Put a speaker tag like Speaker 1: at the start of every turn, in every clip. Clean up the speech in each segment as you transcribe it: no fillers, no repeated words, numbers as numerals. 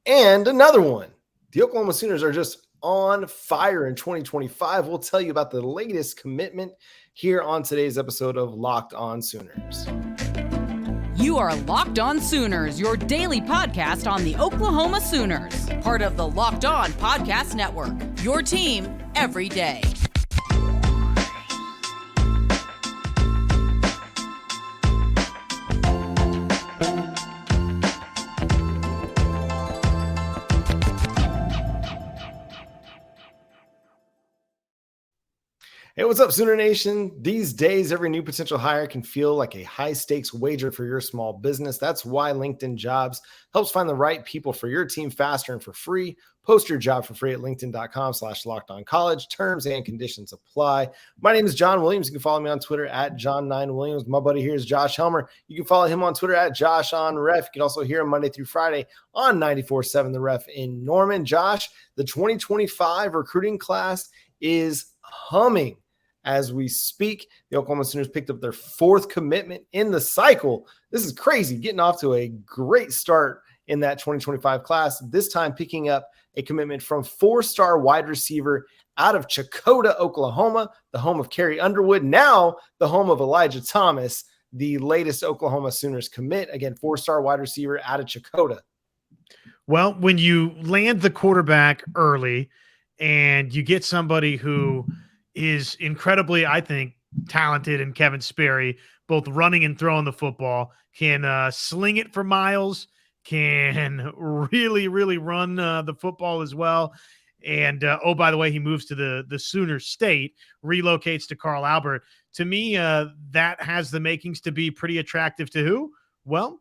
Speaker 1: And another one. The Oklahoma Sooners are just on fire in 2025. We'll tell you about the latest commitment here on today's episode of Locked On Sooners.
Speaker 2: You are Locked On Sooners, your daily podcast on the Oklahoma Sooners, part of the Locked On Podcast Network, your team every day.
Speaker 1: Hey, what's up, Sooner Nation? These days, every new potential hire can feel like a high-stakes wager for your small business. That's why LinkedIn Jobs helps find the right people for your team faster and for free. Post your job for free at linkedin.com/lockedoncollege. Terms and conditions apply. My name is John Williams. You can follow me on Twitter at John9Williams. My buddy here is Josh Helmer. You can follow him on Twitter at JoshOnRef. You can also hear him Monday through Friday on 94.7 The Ref in Norman. Josh, the 2025 recruiting class is humming. As we speak, the Oklahoma Sooners picked up their fourth commitment in the cycle. This is crazy, getting off to a great start in that 2025 class, this time picking up a commitment from four-star wide receiver out of Checotah, Oklahoma, the home of Carrie Underwood, now the home of Elijah Thomas, the latest Oklahoma Sooners commit. Again, four-star wide receiver out of Checotah.
Speaker 3: Well, when you land the quarterback early and you get somebody who is incredibly, I think, talented in Kevin Sperry, both running and throwing the football, can sling it for miles, can really, really run the football as well. And, oh, by the way, he moves to the Sooner State, relocates to Carl Albert. To me, that has the makings to be pretty attractive to who? Well,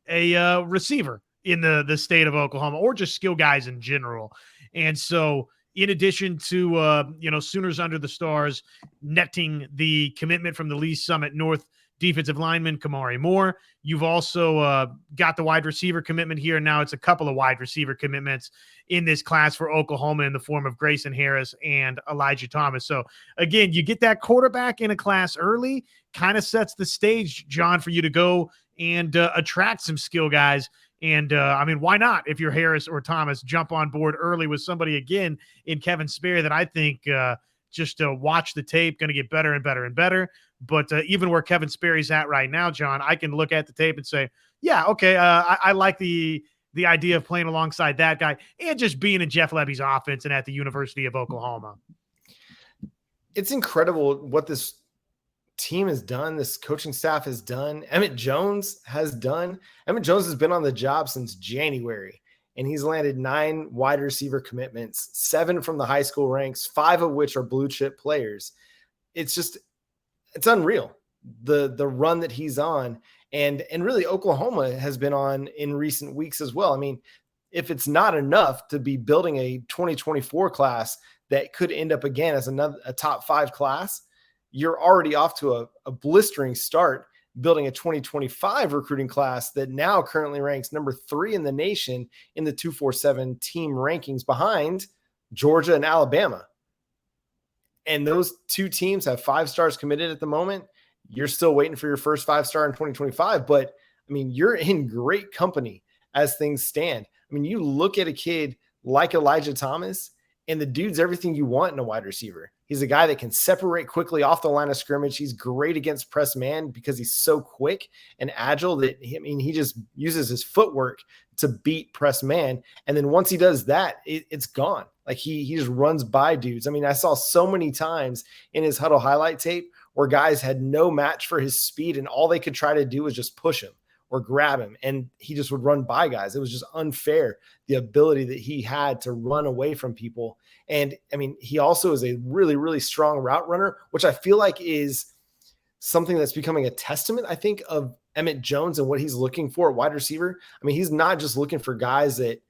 Speaker 3: a receiver in the state of Oklahoma, or just skill guys in general. And so in addition to, Sooners Under the Stars netting the commitment from the Lee Summit North defensive lineman Kamari Moore, you've also got the wide receiver commitment here. And now it's a couple of wide receiver commitments in this class for Oklahoma in the form of Grayson Harris and Elijah Thomas. So, again, you get that quarterback in a class early, kind of sets the stage, John, for you to go and attract some skill guys. And, why not, if you're Harris or Thomas, jump on board early with somebody, again, in Kevin Sperry that I think just to watch the tape, going to get better and better and better. But even where Kevin Sperry's at right now, John, I can look at the tape and say, yeah, okay, I like the idea of playing alongside that guy and just being in Jeff Lebby's offense and at the University of Oklahoma.
Speaker 1: It's incredible what this team has done, this coaching staff has done, Emmett Jones has done. Emmett Jones has been on the job since January, and he's landed 9 wide receiver commitments, 7 from the high school ranks, 5 of which are blue chip players. It's unreal, the run that he's on, and really Oklahoma has been on in recent weeks as well. I mean, if it's not enough to be building a 2024 class that could end up again as a top 5 class, you're already off to a blistering start building a 2025 recruiting class that now currently ranks number 3 in the nation in the 247 team rankings behind Georgia and Alabama. And those two teams have 5 stars committed at the moment. You're still waiting for your first 5-star in 2025, but I mean, you're in great company as things stand. I mean, you look at a kid like Elijah Thomas, and the dude's everything you want in a wide receiver. He's a guy that can separate quickly off the line of scrimmage. He's great against press man because he's so quick and agile that, he just uses his footwork to beat press man. And then once he does that, it's gone. Like he just runs by dudes. I mean, I saw so many times in his huddle highlight tape where guys had no match for his speed, and all they could try to do was just push him or grab him, and he just would run by guys. It was just unfair, the ability that he had to run away from people. And I mean, he also is a really, really strong route runner, which I feel like is something that's becoming a testament, I think, of Emmett Jones and what he's looking for at wide receiver. I mean, he's not just looking for guys that,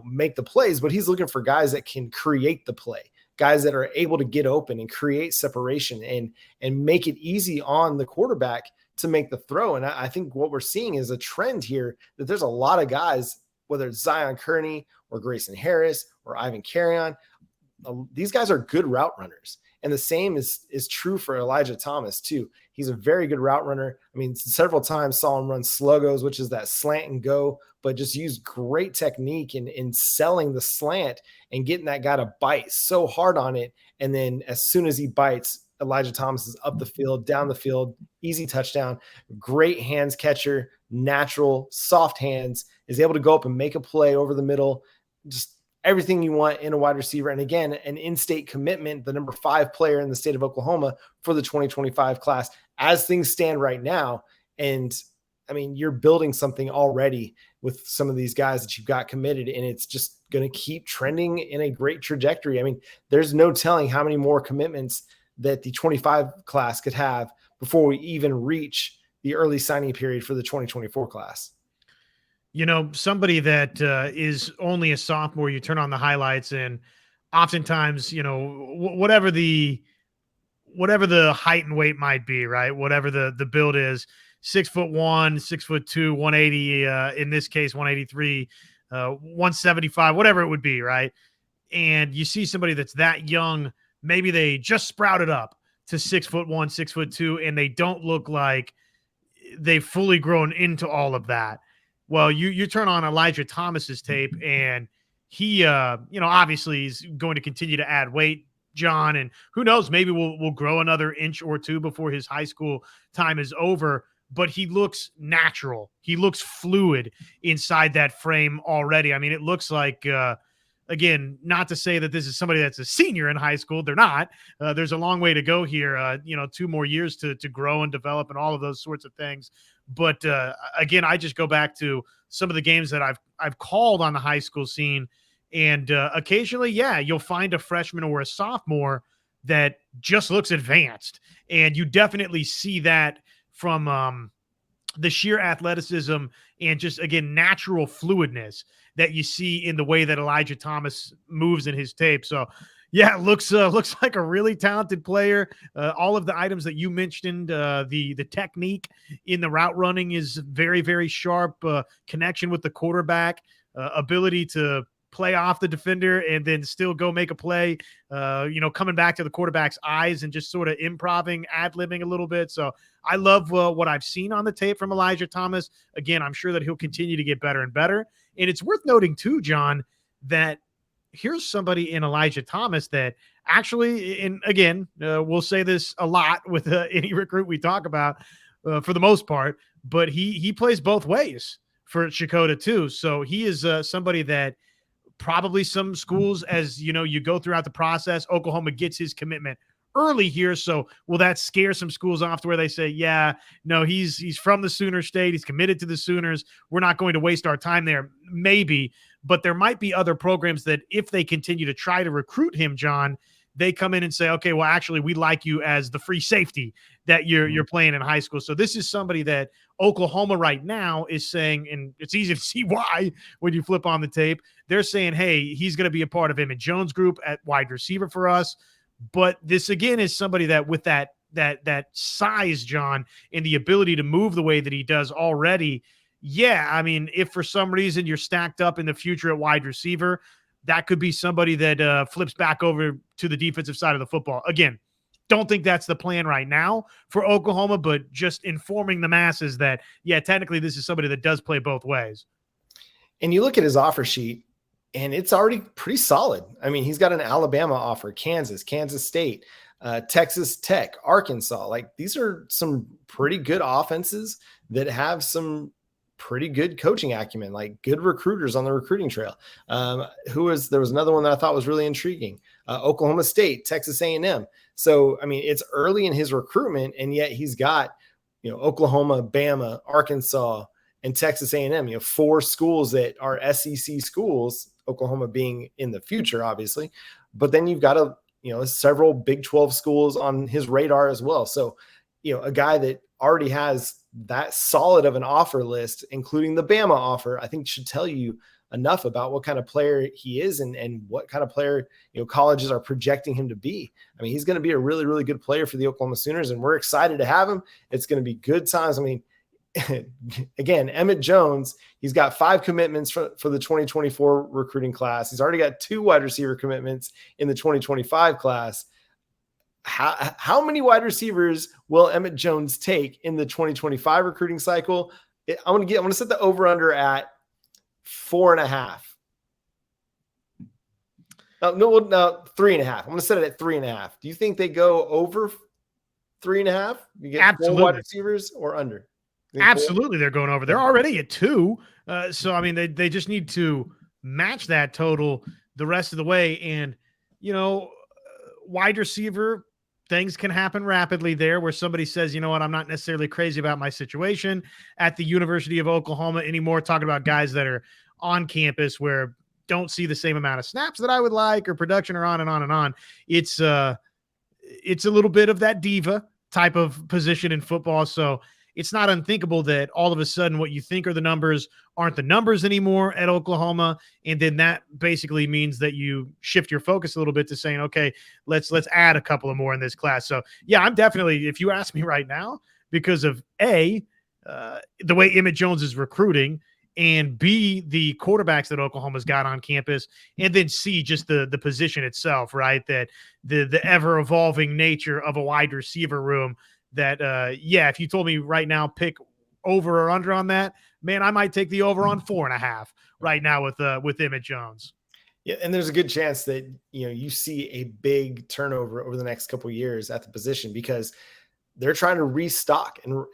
Speaker 1: make the plays, but he's looking for guys that can create the play, guys that are able to get open and create separation and make it easy on the quarterback to make the throw. And I think what we're seeing is a trend here that there's a lot of guys, whether it's Zion Kearney or Grayson Harris or Ivan Carrion, these guys are good route runners. And the same is true for Elijah Thomas too. He's a very good route runner. I mean, several times saw him run sluggos, which is that slant and go, but just use great technique in selling the slant and getting that guy to bite so hard on it. And then as soon as he bites, Elijah Thomas is up the field, down the field, easy touchdown, great hands catcher, natural, soft hands, is able to go up and make a play over the middle. Just everything you want in a wide receiver. And again, an in-state commitment, the number 5 player in the state of Oklahoma for the 2025 class as things stand right now. And I mean, you're building something already with some of these guys that you've got committed, and it's just going to keep trending in a great trajectory. I mean, there's no telling how many more commitments that the 25 class could have before we even reach the early signing period for the 2024 class.
Speaker 3: You know, somebody that is only a sophomore, you turn on the highlights and oftentimes, you know, whatever the height and weight might be, right? Whatever the build is, 6'1", 6'2", 180, in this case, 183, 175, whatever it would be, right? And you see somebody that's that young, maybe they just sprouted up to 6'1", 6'2", and they don't look like they've fully grown into all of that. Well, you turn on Elijah Thomas's tape, and he, you know, obviously he's going to continue to add weight, John, and who knows, maybe we'll grow another inch or two before his high school time is over. But he looks natural. He looks fluid inside that frame already. I mean, it looks like, again, not to say that this is somebody that's a senior in high school. They're not. There's a long way to go here. You know, 2 more years to grow and develop and all of those sorts of things. But again, I just go back to some of the games that I've called on the high school scene. And occasionally, yeah, you'll find a freshman or a sophomore that just looks advanced. And you definitely see that from the sheer athleticism and just, again, natural fluidness that you see in the way that Elijah Thomas moves in his tape. So, yeah, looks like a really talented player. All of the items that you mentioned, the technique in the route running is very, very sharp. Connection with the quarterback, ability to play off the defender and then still go make a play, you know, coming back to the quarterback's eyes and just sort of improvising, ad-libbing a little bit. So I love what I've seen on the tape from Elijah Thomas. Again, I'm sure that he'll continue to get better and better. And it's worth noting too, John, that here's somebody in Elijah Thomas that actually, and again, we'll say this a lot with any recruit we talk about for the most part, but he plays both ways for Checotah too. So he is somebody that probably some schools, as you know, you go throughout the process, Oklahoma gets his commitment early here. So will that scare some schools off to where they say, yeah, no, he's from the Sooner State. He's committed to the Sooners. We're not going to waste our time there. Maybe, but there might be other programs that if they continue to try to recruit him, John, they come in and say, okay, well, actually, we like you as the free safety that you're playing in high school. So this is somebody that Oklahoma right now is saying, and it's easy to see why when you flip on the tape. They're saying, hey, he's going to be a part of Emmett Jones' group at wide receiver for us. But this, again, is somebody that with that size, John, and the ability to move the way that he does already. Yeah, I mean, if for some reason you're stacked up in the future at wide receiver, that could be somebody that flips back over to the defensive side of the football. Again, don't think that's the plan right now for Oklahoma, but just informing the masses that, yeah, technically this is somebody that does play both ways.
Speaker 1: And you look at his offer sheet, and it's already pretty solid. I mean, he's got an Alabama offer, Kansas State, Texas Tech, Arkansas. Like, these are some pretty good offenses that have some pretty good coaching acumen, like good recruiters on the recruiting trail. There was another one that I thought was really intriguing. Oklahoma State, Texas A&M. So, I mean, it's early in his recruitment, and yet he's got, you know, Oklahoma, Bama, Arkansas, and Texas A&M, you know, 4 schools that are SEC schools, Oklahoma being in the future, obviously. But then you've got several Big 12 schools on his radar as well. So, you know, a guy that already has that solid of an offer list, including the Bama offer, I think should tell you enough about what kind of player he is and what kind of player, you know, colleges are projecting him to be. I mean, he's going to be a really, really good player for the Oklahoma Sooners, and we're excited to have him. It's going to be good times. I mean, again, Emmett Jones, he's got 5 commitments for the 2024 recruiting class. He's already got 2 wide receiver commitments in the 2025 class. how many wide receivers will Emmett Jones take in the 2025 recruiting cycle? I'm going to set the over under at 4.5. No, 3.5. I'm going to set it at 3.5. Do you think they go over 3.5? You get
Speaker 3: Absolutely.
Speaker 1: 4 wide receivers or under?
Speaker 3: Absolutely, they're going over. They're already at 2. So, I mean, they just need to match that total the rest of the way. And, wide receiver, things can happen rapidly there where somebody says, you know what, I'm not necessarily crazy about my situation at the University of Oklahoma anymore, talking about guys that are on campus where don't see the same amount of snaps that I would like or production or on and on and on. It's a little bit of that diva type of position in football. So it's not unthinkable that all of a sudden what you think are the numbers aren't the numbers anymore at Oklahoma. And then that basically means that you shift your focus a little bit to saying, okay, let's add a couple of more in this class. So yeah, I'm definitely, if you ask me right now, because of the way Emmett Jones is recruiting, and B, the quarterbacks that Oklahoma's got on campus, and then C, just the position itself, right? That the ever-evolving nature of a wide receiver room that, if you told me right now, pick over or under on that, man, I might take the over on 4.5 right now with Emmett Jones.
Speaker 1: Yeah, and there's a good chance that, you see a big turnover over the next couple of years at the position because they're trying to restock and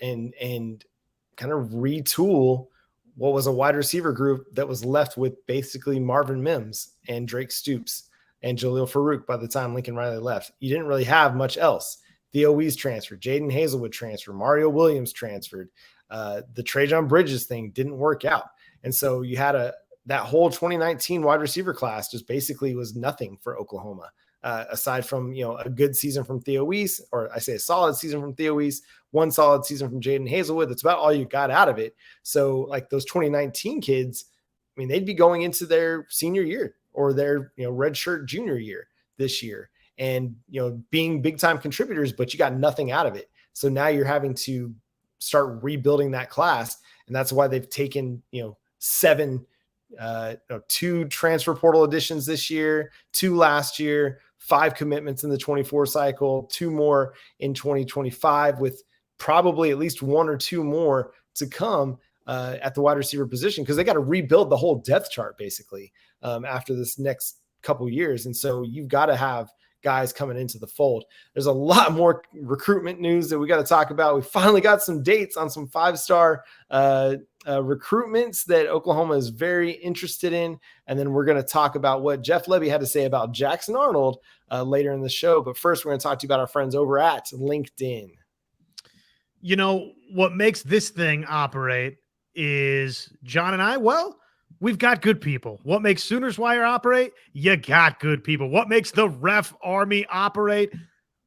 Speaker 1: kind of retool what was a wide receiver group that was left with basically Marvin Mims and Drake Stoops and Jaleel Farouk by the time Lincoln Riley left. You didn't really have much else. Theo Wease transferred, Jaden Hazelwood transferred, Mario Williams transferred. The Trajan Bridges thing didn't work out. And so you had that whole 2019 wide receiver class just basically was nothing for Oklahoma. Aside from, a good season from Theo Wease, or I say a solid season from Theo Wease, one solid season from Jaden Hazelwood. That's about all you got out of it. So like those 2019 kids, I mean, they'd be going into their senior year or their, redshirt junior year this year and, being big time contributors, but you got nothing out of it. So now you're having to start rebuilding that class. And that's why they've taken, 2 transfer portal additions this year, 2 last year, 5 commitments in the 24 cycle, 2 more in 2025 with probably at least 1 or 2 more to come at the wide receiver position because they got to rebuild the whole depth chart basically after this next couple years. And so you've got to have guys coming into the fold. There's a lot more recruitment news that we got to talk about. We finally got some dates on some 5-star recruitments that Oklahoma is very interested in. And then we're going to talk about what Jeff Lebby had to say about Jackson Arnold later in the show. But first, we're going to talk to you about our friends over at LinkedIn.
Speaker 3: What makes this thing operate is John and I, we've got good people. What makes Sooners Wire operate? You got good people. What makes the Ref Army operate?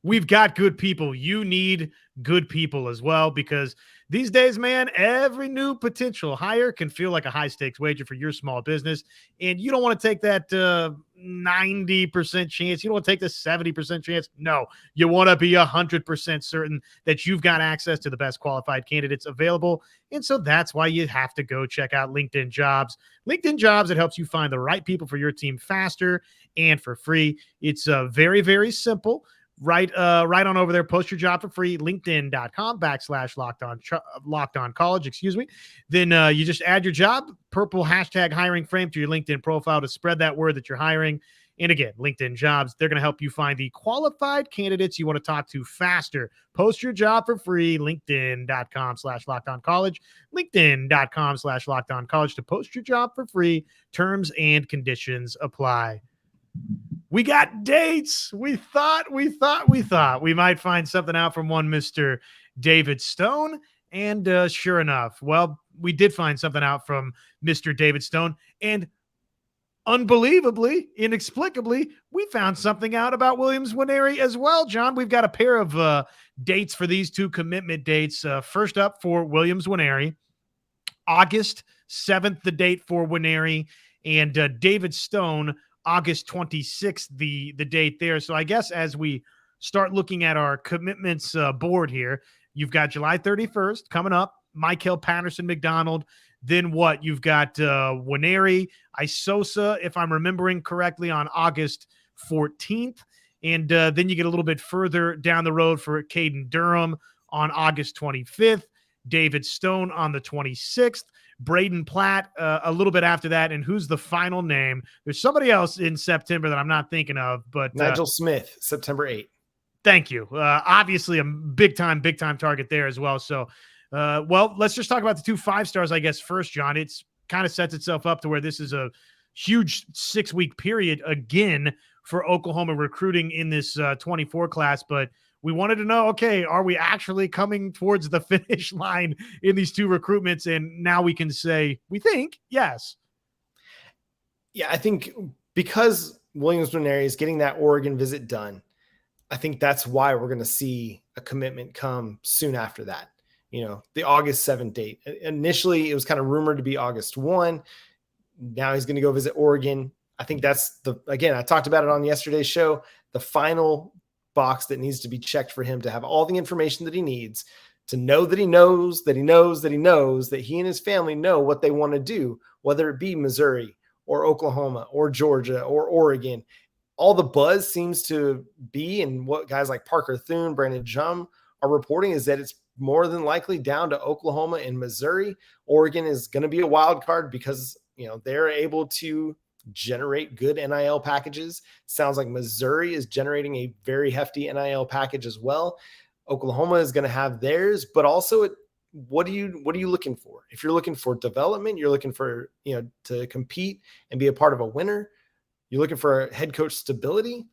Speaker 3: We've got good people. You need good people as well because these days, man, every new potential hire can feel like a high-stakes wager for your small business, and you don't want to take that 90% chance. You don't want to take the 70% chance. No, you want to be 100% certain that you've got access to the best qualified candidates available, and so that's why you have to go check out LinkedIn Jobs. LinkedIn Jobs, it helps you find the right people for your team faster and for free. It's very, very simple. Right on over there. Post your job for free. LinkedIn.com/LockedOnCollege. Then you just add your job, purple hashtag hiring frame to your LinkedIn profile to spread that word that you're hiring. And again, LinkedIn Jobs, they're going to help you find the qualified candidates you want to talk to faster. Post your job for free. LinkedIn.com/LockedOnCollege. LinkedIn.com/LockedOnCollege to post your job for free. Terms and conditions apply. We got dates. We thought we might find something out from one Mr. David Stone. And sure enough, we did find something out from Mr. David Stone. And unbelievably, inexplicably, we found something out about Williams Nwaneri as well, John. We've got a pair of dates for these 2 commitment dates. First up for Williams Nwaneri, August 7th, the date for Nwaneri, and David Stone, August 26th, the date there. So I guess as we start looking at our commitments board here, you've got July 31st coming up, Michael Patterson McDonald. Then what? You've got Nwaneri, Isosa, if I'm remembering correctly, on August 14th. And then you get a little bit further down the road for Caden Durham on August 25th, David Stone on the 26th, Braden Platt a little bit after that. And who's the final name? There's somebody else in September that I'm not thinking of, but
Speaker 1: Nigel Smith, September 8th.
Speaker 3: Thank you. Obviously a big time target there as well. So, well, let's just talk about the 2 5-stars, I guess, first, John. It's kind of sets itself up to where this is a huge 6-week period again for Oklahoma recruiting in this 24 class. But we wanted to know, okay, are we actually coming towards the finish line in these 2 recruitments? And now we can say, we think, yes.
Speaker 1: Yeah, I think because Williams Nwaneri is getting that Oregon visit done, I think that's why we're going to see a commitment come soon after that. The August 7th date. Initially, it was kind of rumored to be August 1. Now he's going to go visit Oregon. I think that's again, I talked about it on yesterday's show, the final box that needs to be checked for him to have all the information that he needs to know that he knows that he knows that he knows that he and his family know what they want to do, whether it be Missouri or Oklahoma or Georgia or Oregon. All the buzz seems to be, and what guys like Parker Thune, Brandon Jum are reporting, is that it's more than likely down to Oklahoma and Missouri. Oregon is going to be a wild card because, they're able to generate good NIL packages. Sounds like Missouri is generating a very hefty NIL package as well. Oklahoma is going to have theirs, but also what are you looking for? If you're looking for development, you're looking for, to compete and be a part of a winner. You're looking for head coach stability.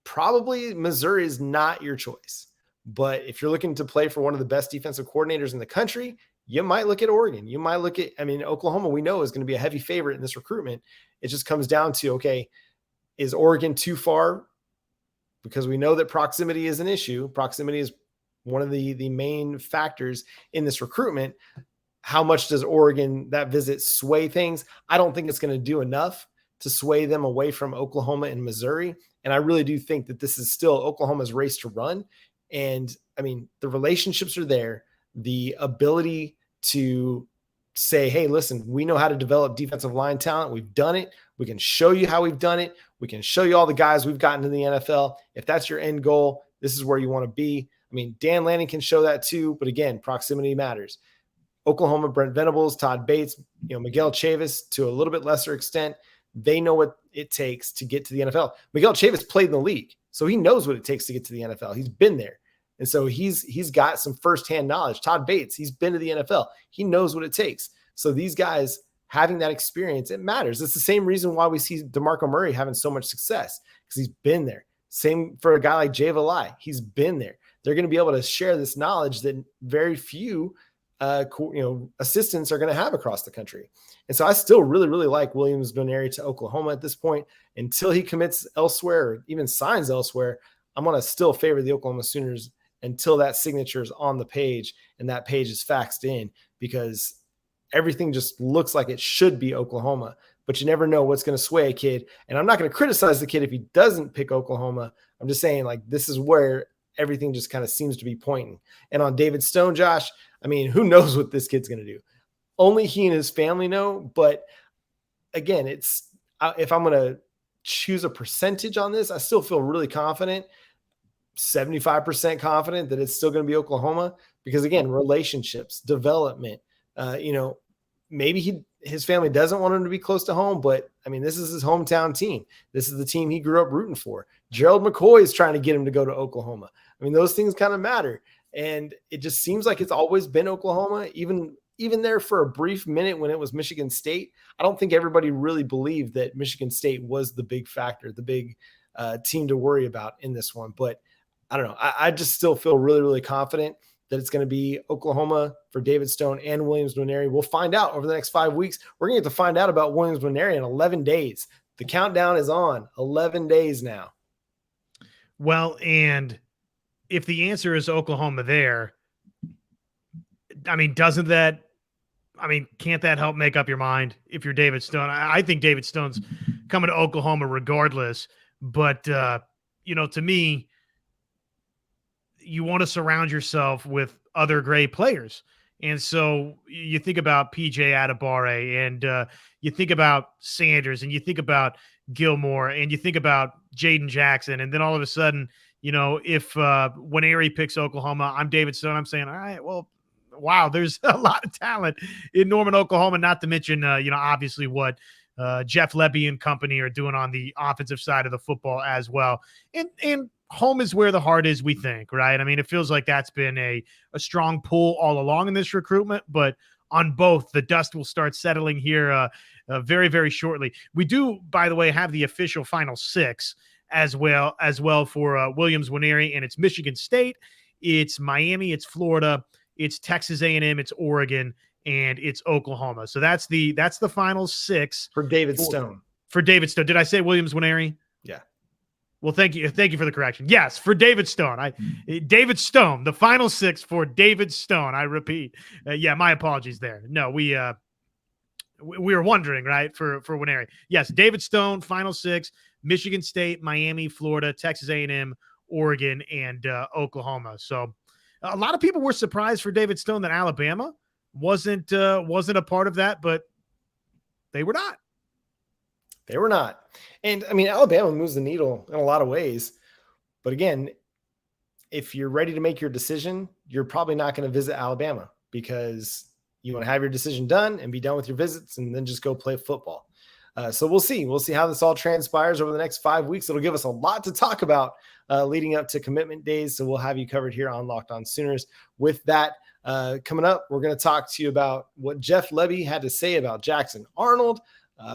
Speaker 1: Probably Missouri is not your choice. But if you're looking to play for one of the best defensive coordinators in the country, you might look at Oregon. You might look at, Oklahoma, we know, is going to be a heavy favorite in this recruitment. It just comes down to, okay, is Oregon too far? Because we know that proximity is an issue. Proximity is one of the main factors in this recruitment. How much does Oregon, that visit, sway things? I don't think it's going to do enough to sway them away from Oklahoma and Missouri. And I really do think that this is still Oklahoma's race to run. And the relationships are there. The ability to say, hey, listen, we know how to develop defensive line talent. We've done it. We can show you how we've done it. We can show you all the guys we've gotten to the NFL. If that's your end goal, this is where you want to be. Dan Lanning can show that too. But again, proximity matters. Oklahoma, Brent Venables, Todd Bates, Miguel Chavis to a little bit lesser extent. They know what it takes to get to the NFL. Miguel Chavis played in the league, so he knows what it takes to get to the NFL. He's been there. And so he's got some firsthand knowledge. Todd Bates, he's been to the NFL. He knows what it takes. So these guys having that experience, it matters. It's the same reason why we see DeMarco Murray having so much success, because he's been there. Same for a guy like Jay Valai. He's been there. They're going to be able to share this knowledge that very few assistants are going to have across the country. And so I still really, really like Williams Nwaneri to Oklahoma at this point. Until he commits elsewhere or even signs elsewhere, I'm going to still favor the Oklahoma Sooners until that signature is on the page and that page is faxed in, because everything just looks like it should be Oklahoma, but you never know what's going to sway a kid. And I'm not going to criticize the kid if he doesn't pick Oklahoma. I'm just saying, this is where everything just kind of seems to be pointing. And on David Stone, Josh, who knows what this kid's going to do? Only he and his family know. But again, if I'm going to choose a percentage on this, I still feel really confident, 75% confident that it's still going to be Oklahoma, because again, relationships, development, maybe his family doesn't want him to be close to home, but this is his hometown team. This is the team he grew up rooting for. Gerald McCoy is trying to get him to go to Oklahoma. Those things kind of matter. And it just seems like it's always been Oklahoma, even there for a brief minute when it was Michigan State. I don't think everybody really believed that Michigan State was the big factor, the big team to worry about in this one. But I don't know. I just still feel really, really confident that it's going to be Oklahoma for David Stone and Williams Nwaneri. We'll find out over the next 5 weeks. We're going to get to find out about Williams Nwaneri in 11 days. The countdown is on. 11 days now.
Speaker 3: Well, and if the answer is Oklahoma there, doesn't that, can't that help make up your mind if you're David Stone? I think David Stone's coming to Oklahoma regardless, but, to me, you want to surround yourself with other great players. And so you think about PJ Adebawore, and you think about Sanders, and you think about Gilmore, and you think about Jaden Jackson. And then all of a sudden, if Nwaneri picks Oklahoma, I'm David Stone. I'm saying, all right, well, wow, there's a lot of talent in Norman, Oklahoma, not to mention, obviously what Jeff Lebby and company are doing on the offensive side of the football as well. And home is where the heart is, we think, right? I mean, it feels like that's been a strong pull all along in this recruitment, but on both, the dust will start settling here very, very shortly. We do, by the way, have the official final 6 as well for Williams Nwaneri, and it's Michigan State, it's Miami, it's Florida, it's Texas A&M, it's Oregon, and it's Oklahoma. So that's the final 6
Speaker 1: for David Stone.
Speaker 3: For David Stone. Did I say Williams Nwaneri?
Speaker 1: Yeah.
Speaker 3: Well, thank you for the correction. Yes, for David Stone. David Stone, the final 6 for David Stone. I repeat. My apologies there. No, we were wondering, right, for Nwaneri. Yes, David Stone, final 6, Michigan State, Miami, Florida, Texas A&M, Oregon, and Oklahoma. So a lot of people were surprised for David Stone that Alabama wasn't a part of that, but they were not.
Speaker 1: They were not. And I mean, Alabama moves the needle in a lot of ways. But again, if you're ready to make your decision, you're probably not going to visit Alabama because you want to have your decision done and be done with your visits and then just go play football. So we'll see. We'll see how this all transpires over the next 5 weeks. It'll give us a lot to talk about leading up to commitment days. So we'll have you covered here on Locked On Sooners. With that, coming up, we're going to talk to you about what Jeff Lebby had to say about Jackson Arnold.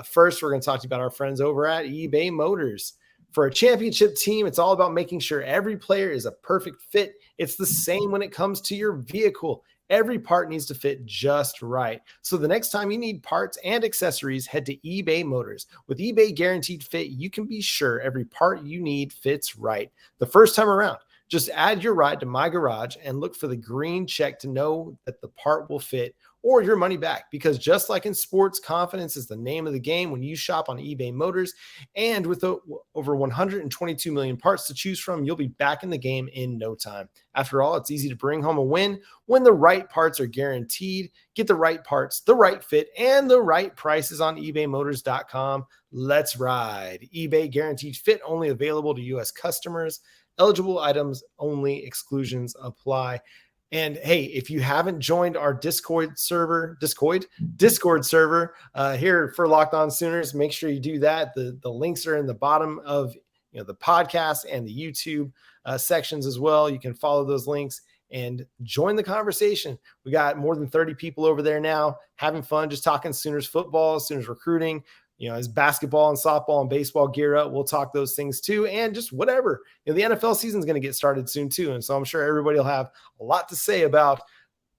Speaker 1: First, we're going to talk to you about our friends over at eBay Motors. For a championship team, it's all about making sure every player is a perfect fit. It's the same when it comes to your vehicle. Every part needs to fit just right. So the next time you need parts and accessories, head to eBay Motors. With eBay Guaranteed Fit, you can be sure every part you need fits right the first time around. Just add your ride to My Garage and look for the green check to know that the part will fit or your money back. Because just like in sports, confidence is the name of the game when you shop on eBay Motors. And with over 122 million parts to choose from, you'll be back in the game in no time. After all, it's easy to bring home a win when the right parts are guaranteed. Get the right parts, the right fit, and the right prices on ebaymotors.com. Let's ride. eBay Guaranteed Fit, only available to U.S. customers. Eligible items only. Exclusions apply. And hey, if you haven't joined our Discord server here for Locked On Sooners, make sure you do that. The links are in the bottom of the podcast and the YouTube sections as well. You can follow those links and join the conversation. We got more than 30 people over there now having fun, just talking Sooners football, Sooners recruiting. As basketball and softball and baseball gear up, we'll talk those things too. And just whatever, the NFL season is going to get started soon too. And so I'm sure everybody will have a lot to say about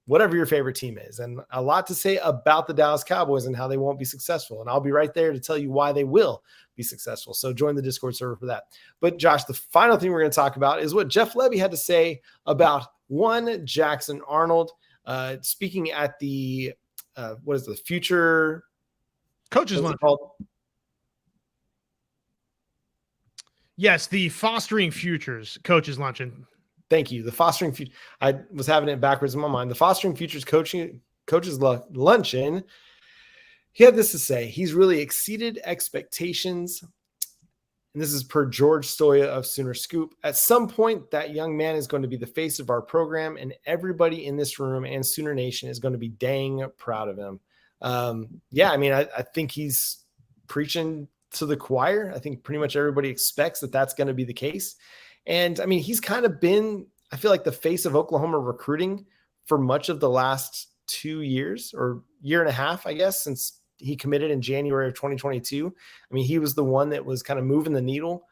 Speaker 1: whatever your favorite team is and a lot to say about the Dallas Cowboys and how they won't be successful. And I'll be right there to tell you why they will be successful. So join the Discord server for that. But Josh, the final thing we're going to talk about is what Jeff Lebby had to say about one Jackson Arnold, speaking at the, future
Speaker 3: Coaches Luncheon. Yes, the Fostering Futures Coaches Luncheon.
Speaker 1: Thank you. The Fostering Futures. I was having it backwards in my mind. The Fostering Futures Coaches Luncheon. He had this to say. He's really exceeded expectations. And this is per George Stoya of Sooner Scoop. At some point, that young man is going to be the face of our program, and everybody in this room and Sooner Nation is going to be dang proud of him. I think he's preaching to the choir. I think pretty much everybody expects that that's going to be the case. And I mean, he's kind of been, I feel like, the face of Oklahoma recruiting for much of the last 2 years or year and a half, I guess, since he committed in January of 2022. I mean, he was the one that was kind of moving the needle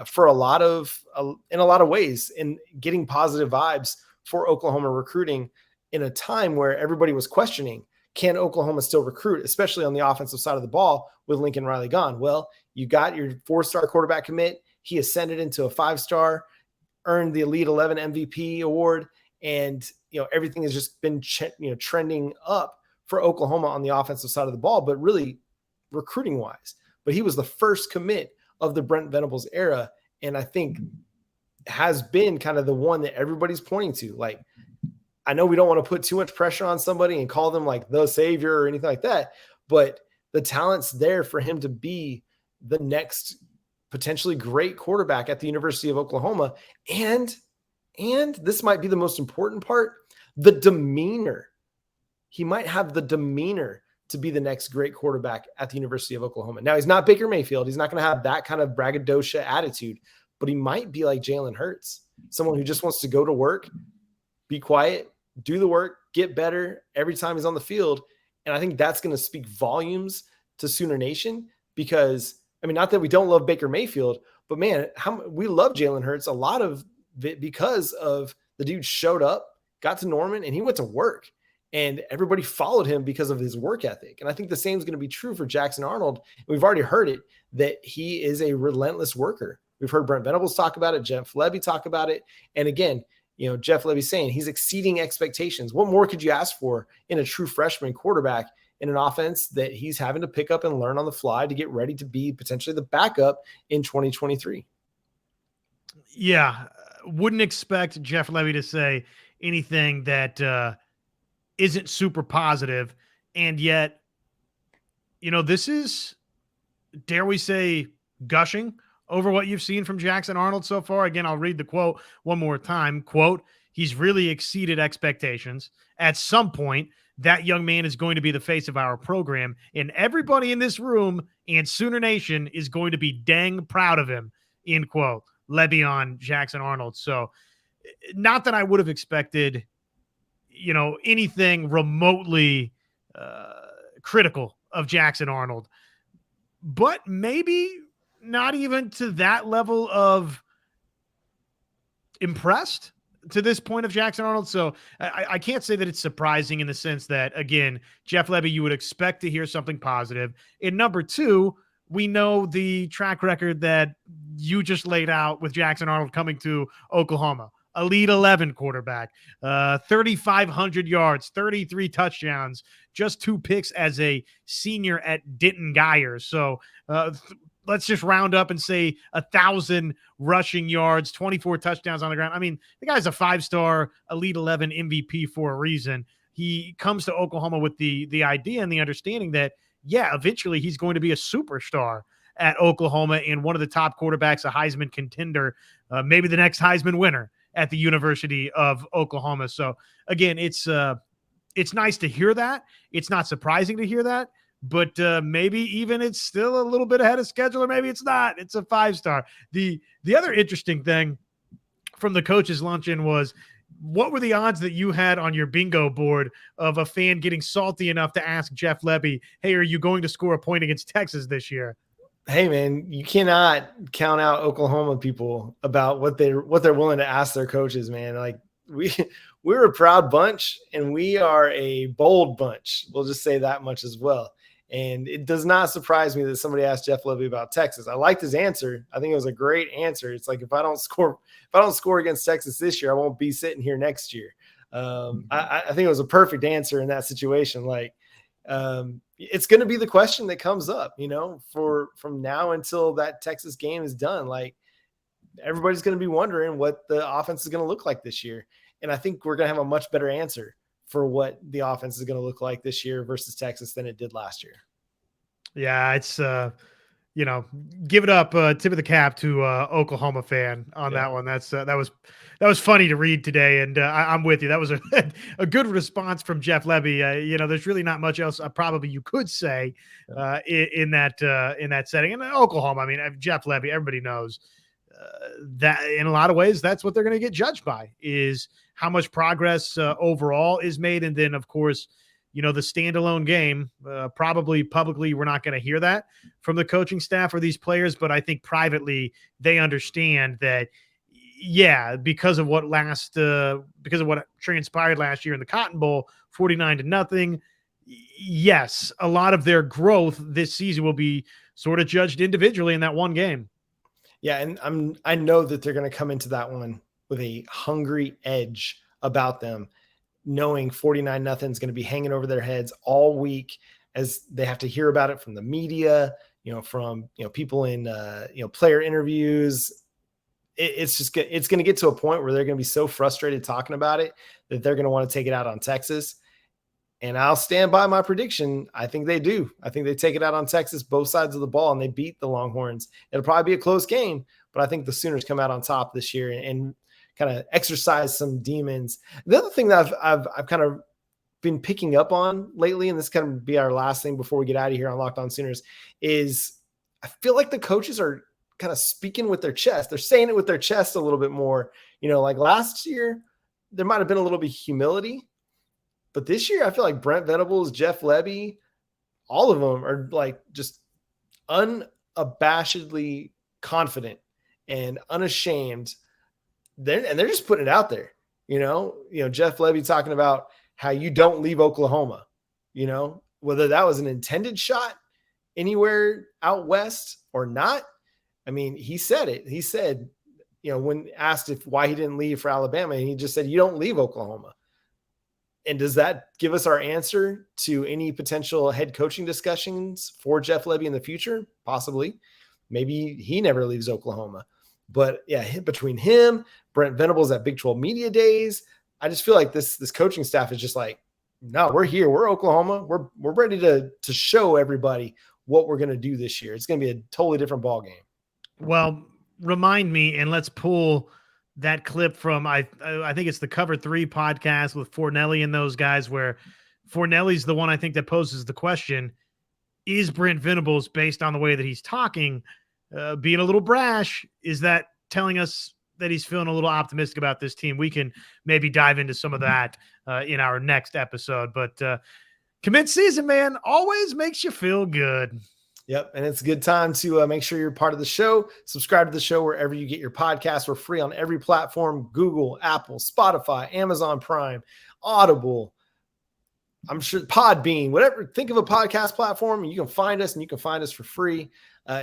Speaker 1: for in a lot of ways in getting positive vibes for Oklahoma recruiting in a time where everybody was questioning, can Oklahoma still recruit, especially on the offensive side of the ball with Lincoln Riley gone? Well, you got your 4-star quarterback commit. He ascended into a 5-star, earned the Elite 11 MVP award, and everything has just been trending up for Oklahoma on the offensive side of the ball, but really recruiting wise. But he was the first commit of the Brent Venables era, and I think has been kind of the one that everybody's pointing to. Like, I know we don't want to put too much pressure on somebody and call them like the savior or anything like that, but the talent's there for him to be the next potentially great quarterback at the University of Oklahoma. And this might be the most important part, the demeanor. He might have the demeanor to be the next great quarterback at the University of Oklahoma. Now, he's not Baker Mayfield. He's not going to have that kind of braggadocio attitude, but he might be like Jalen Hurts, someone who just wants to go to work, be quiet, do the work, get better every time he's on the field. And I think that's going to speak volumes to Sooner Nation because, I mean, not that we don't love Baker Mayfield, but man, we love Jalen Hurts, a lot of it because of the dude showed up, got to Norman, and he went to work. And everybody followed him because of his work ethic. And I think the same is going to be true for Jackson Arnold. We've already heard it, that he is a relentless worker. We've heard Brent Venables talk about it, Jeff Lebby talk about it. And again, you know, Jeff Lebby saying he's exceeding expectations. What more could you ask for in a true freshman quarterback in an offense that he's having to pick up and learn on the fly to get ready to be potentially the backup in 2023?
Speaker 3: Yeah. Wouldn't expect Jeff Lebby to say anything that isn't super positive. And yet, you know, this is, dare we say, gushing over what you've seen from Jackson Arnold so far. Again, I'll read the quote one more time. Quote, he's really exceeded expectations. At some point, that young man is going to be the face of our program, and everybody in this room and Sooner Nation is going to be dang proud of him, end quote. Lebby on Jackson Arnold. So not that I would have expected, you know, anything remotely critical of Jackson Arnold, but maybe not even to that level of impressed to this point of Jackson Arnold. So I can't say that it's surprising in the sense that, again, Jeff Lebby, you would expect to hear something positive. And number two, we know the track record that you just laid out with Jackson Arnold coming to Oklahoma. Elite 11 quarterback, 3,500 yards, 33 touchdowns, just 2 picks as a senior at Denton Guyer. So let's just round up and say 1,000 rushing yards, 24 touchdowns on the ground. I mean, the guy's a 5-star Elite 11 MVP for a reason. He comes to Oklahoma with the idea and the understanding that, yeah, eventually he's going to be a superstar at Oklahoma and one of the top quarterbacks, a Heisman contender, maybe the next Heisman winner at the University of Oklahoma. So again, it's nice to hear that. It's not surprising to hear that, but maybe even it's still a little bit ahead of schedule, or maybe it's not. It's a 5-star. The other interesting thing from the coaches' luncheon was, what were the odds that you had on your bingo board of a fan getting salty enough to ask Jeff Lebby, hey, are you going to score a point against Texas this year?
Speaker 1: Hey man, you cannot count out Oklahoma people about what they're willing to ask their coaches, man. Like we're a proud bunch and we are a bold bunch. We'll just say that much as well. And it does not surprise me that somebody asked Jeff Lebby about Texas. I liked his answer. I think it was a great answer. It's like, if I don't score against Texas this year, I won't be sitting here next year. I think it was a perfect answer in that situation. Like, it's going to be the question that comes up, you know, from now until that Texas game is done. Like, everybody's going to be wondering what the offense is going to look like this year. And I think we're going to have a much better answer for what the offense is going to look like this year versus Texas than it did last year.
Speaker 3: Yeah, it's, you know, give it up, tip of the cap to Oklahoma fan on that one. That was funny to read today, and I'm with you. That was a good response from Jeff Lebby. You know, there's really not much else probably you could say in that setting. And Oklahoma, I mean, Jeff Lebby, everybody knows that in a lot of ways that's what they're going to get judged by, is how much progress overall is made. And then, of course, you know, the standalone game, probably publicly, we're not going to hear that from the coaching staff or these players, but I think privately they understand that, yeah, because of what transpired last year in the Cotton Bowl, 49-0. Yes, a lot of their growth this season will be sort of judged individually in that one game.
Speaker 1: Yeah, and I know that they're going to come into that one with a hungry edge about them, knowing 49-0 is going to be hanging over their heads all week as they have to hear about it from the media, you know, from, you know, people in, you know, player interviews, it's going to get to a point where they're going to be so frustrated talking about it that they're going to want to take it out on Texas. And I'll stand by my prediction. I think they do. I think they take it out on Texas, both sides of the ball, and they beat the Longhorns. It'll probably be a close game, but I think the Sooners come out on top this year and kind of exercise some demons. The other thing that I've kind of been picking up on lately, and this kind of be our last thing before we get out of here on Locked On Sooners, is I feel like the coaches are kind of speaking with their chest. They're saying it with their chest a little bit more. Like last year, there might have been a little bit of humility. But this year, I feel like Brent Venables, Jeff Lebby, all of them are like just unabashedly confident and unashamed. They're just putting it out there. Jeff Lebby talking about how you don't leave Oklahoma. Whether that was an intended shot anywhere out west or not. I mean, he said it. He said, when asked why he didn't leave for Alabama, and he just said, you don't leave Oklahoma. And does that give us our answer to any potential head coaching discussions for Jeff Lebby in the future? Possibly. Maybe he never leaves Oklahoma. But yeah, between him, Brent Venables at Big 12 Media Days, I just feel like this coaching staff is just like, no, we're here. We're Oklahoma. We're ready to show everybody what we're going to do this year. It's going to be a totally different ball game.
Speaker 3: Well, remind me, and let's pull that clip from, I think it's the Cover 3 podcast with Fornelli and those guys, where Fornelli's the one I think that poses the question, is Brent Venables, based on the way that he's talking, being a little brash? Is that telling us that he's feeling a little optimistic about this team? We can maybe dive into some of that in our next episode. But commit season, man, always makes you feel good.
Speaker 1: Yep. And it's a good time to make sure you're part of the show. Subscribe to the show wherever you get your podcasts. We're free on every platform: Google, Apple, Spotify, Amazon Prime, Audible. I'm sure Podbean, whatever. Think of a podcast platform, and you can find us, and you can find us for free.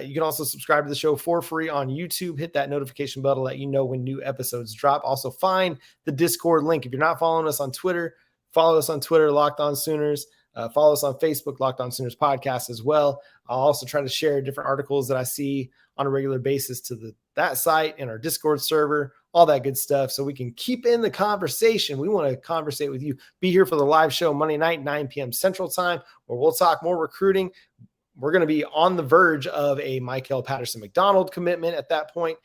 Speaker 1: You can also subscribe to the show for free on YouTube. Hit that notification bell to let you know when new episodes drop. Also, find the Discord link. If you're not following us on Twitter, follow us on Twitter, Locked On Sooners. Follow us on Facebook, Locked On Sooners Podcast as well. I'll also try to share different articles that I see on a regular basis to that site and our Discord server, all that good stuff, so we can keep in the conversation. We want to conversate with you. Be here for the live show Monday night, 9 p.m. Central Time, where we'll talk more recruiting. We're going to be on the verge of a Michael Patterson-McDonald commitment at that point.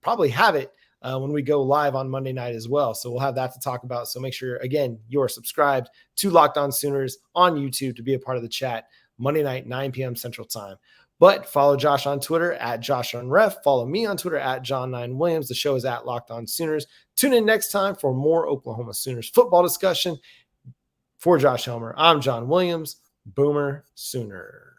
Speaker 1: Probably have it when we go live on Monday night as well. So we'll have that to talk about. So make sure, again, you are subscribed to Locked On Sooners on YouTube to be a part of the chat Monday night, 9 p.m. Central Time. But follow Josh on Twitter at JoshOnRef. Follow me on Twitter at John9Williams. The show is at Locked On Sooners. Tune in next time for more Oklahoma Sooners football discussion. For Josh Helmer, I'm John Williams. Boomer Sooner.